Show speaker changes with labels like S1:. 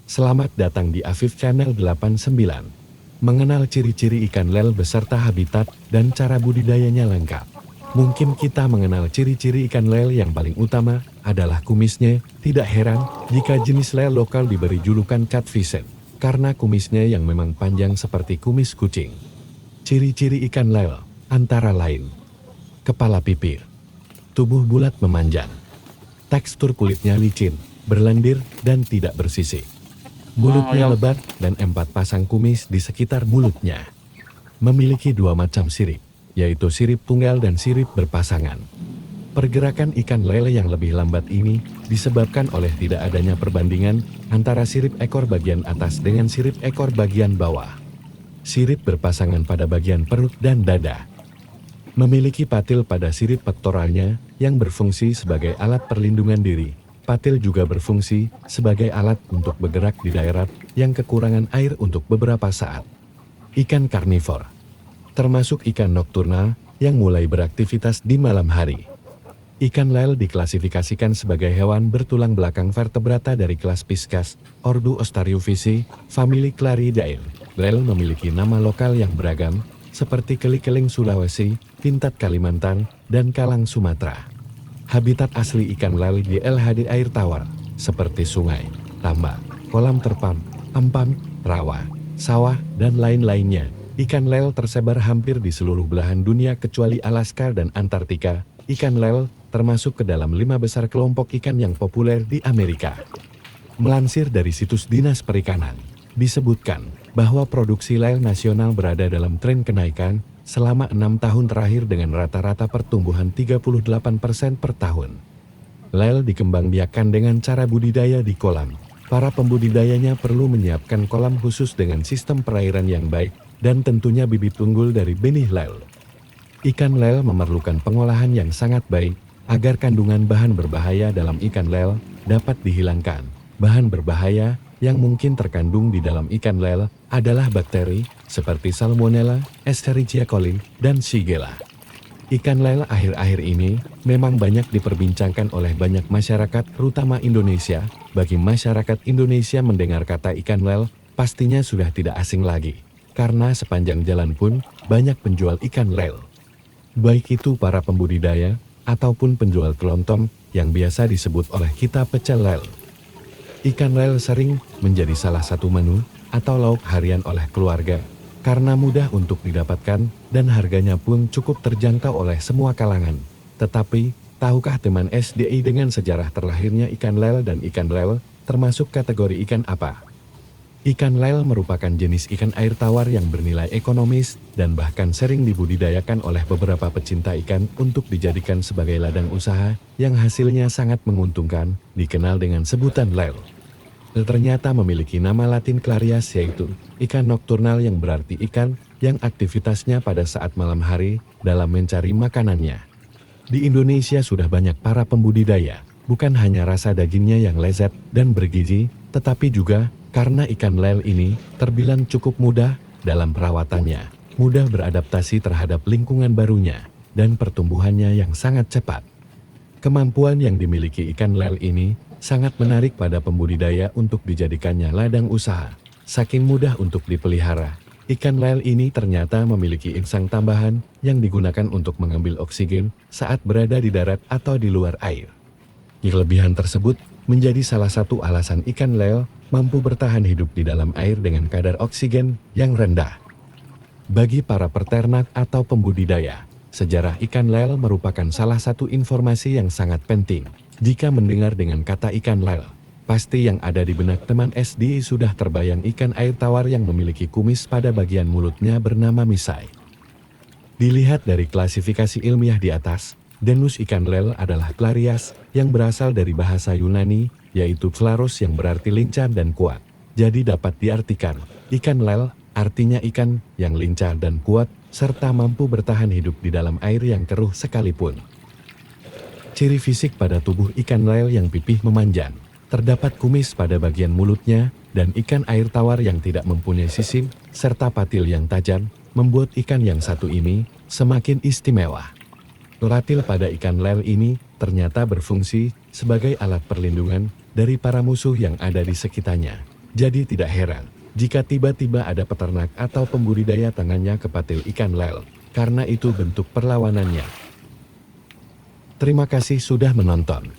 S1: Selamat datang di Afif Channel 89. Mengenal ciri-ciri ikan lele beserta habitat dan cara budidayanya lengkap. Mungkin kita mengenal ciri-ciri ikan lele yang paling utama adalah kumisnya. Tidak heran jika jenis lele lokal diberi julukan catfished, karena kumisnya yang memang panjang seperti kumis kucing. Ciri-ciri ikan lele antara lain: kepala pipir, tubuh bulat memanjang, tekstur kulitnya licin, berlendir, dan tidak bersisik. Mulutnya lebar dan 4 pasang kumis di sekitar mulutnya. Memiliki 2 macam sirip, yaitu sirip tunggal dan sirip berpasangan. Pergerakan ikan lele yang lebih lambat ini disebabkan oleh tidak adanya perbandingan antara sirip ekor bagian atas dengan sirip ekor bagian bawah. Sirip berpasangan pada bagian perut dan dada. Memiliki patil pada sirip pektoralnya yang berfungsi sebagai alat perlindungan diri. Patil juga berfungsi sebagai alat untuk bergerak di daerah yang kekurangan air untuk beberapa saat. Ikan karnivor, termasuk ikan nokturnal yang mulai beraktivitas di malam hari. Ikan lele diklasifikasikan sebagai hewan bertulang belakang vertebrata dari kelas Pisces, ordo Ostariophysi, famili Claridae. Lele memiliki nama lokal yang beragam, seperti keli-keling Sulawesi, pintat Kalimantan, dan kalang Sumatera. Habitat asli ikan lele di LHD air tawar, seperti sungai, tambak, kolam terpam, empang, rawa, sawah, dan lain-lainnya. Ikan lele tersebar hampir di seluruh belahan dunia kecuali Alaska dan Antartika. Ikan lele termasuk ke dalam 5 besar kelompok ikan yang populer di Amerika. Melansir dari situs Dinas Perikanan, disebutkan bahwa produksi lele nasional berada dalam tren kenaikan selama 6 tahun terakhir dengan rata-rata pertumbuhan 38% per tahun. Lele dikembangbiakkan dengan cara budidaya di kolam. Para pembudidayanya perlu menyiapkan kolam khusus dengan sistem perairan yang baik dan tentunya bibit unggul dari benih lele. Ikan lele memerlukan pengolahan yang sangat baik agar kandungan bahan berbahaya dalam ikan lele dapat dihilangkan. Bahan berbahaya yang mungkin terkandung di dalam ikan lele adalah bakteri seperti Salmonella, Escherichia coli, dan Shigella. Ikan lele akhir-akhir ini memang banyak diperbincangkan oleh banyak masyarakat, terutama Indonesia. Bagi masyarakat Indonesia mendengar kata ikan lele, pastinya sudah tidak asing lagi, karena sepanjang jalan pun banyak penjual ikan lele. Baik itu para pembudidaya ataupun penjual kelontong yang biasa disebut oleh kita pecel lele. Ikan lele sering menjadi salah satu menu atau lauk harian oleh keluarga, karena mudah untuk didapatkan dan harganya pun cukup terjangkau oleh semua kalangan. Tetapi, tahukah teman SDI dengan sejarah terlahirnya ikan lele dan ikan lele termasuk kategori ikan apa? Ikan lele merupakan jenis ikan air tawar yang bernilai ekonomis dan bahkan sering dibudidayakan oleh beberapa pecinta ikan untuk dijadikan sebagai ladang usaha yang hasilnya sangat menguntungkan, dikenal dengan sebutan lele. Ternyata memiliki nama Latin Clarias, yaitu ikan nokturnal yang berarti ikan yang aktivitasnya pada saat malam hari dalam mencari makanannya. Di Indonesia sudah banyak para pembudidaya, bukan hanya rasa dagingnya yang lezat dan bergizi, tetapi juga karena ikan lele ini terbilang cukup mudah dalam perawatannya, mudah beradaptasi terhadap lingkungan barunya, dan pertumbuhannya yang sangat cepat. Kemampuan yang dimiliki ikan lele ini sangat menarik pada pembudidaya untuk dijadikannya ladang usaha. Saking mudah untuk dipelihara, ikan lele ini ternyata memiliki insang tambahan yang digunakan untuk mengambil oksigen saat berada di darat atau di luar air. Kelebihan tersebut menjadi salah satu alasan ikan lele mampu bertahan hidup di dalam air dengan kadar oksigen yang rendah. Bagi para peternak atau pembudidaya, sejarah ikan lele merupakan salah satu informasi yang sangat penting. Jika mendengar dengan kata ikan lele, pasti yang ada di benak teman SDI sudah terbayang ikan air tawar yang memiliki kumis pada bagian mulutnya bernama misai. Dilihat dari klasifikasi ilmiah di atas, genus ikan lele adalah Clarias yang berasal dari bahasa Yunani, yaitu Claros yang berarti lincah dan kuat. Jadi dapat diartikan, ikan lele artinya ikan yang lincah dan kuat, serta mampu bertahan hidup di dalam air yang keruh sekalipun. Ciri fisik pada tubuh ikan lele yang pipih memanjang, terdapat kumis pada bagian mulutnya, dan ikan air tawar yang tidak mempunyai sisip, serta patil yang tajam, membuat ikan yang satu ini semakin istimewa. Patil pada ikan lele ini ternyata berfungsi sebagai alat perlindungan dari para musuh yang ada di sekitarnya. Jadi tidak heran jika tiba-tiba ada peternak atau pembudidaya tangannya ke patil ikan lele, karena itu bentuk perlawanannya. Terima kasih sudah menonton.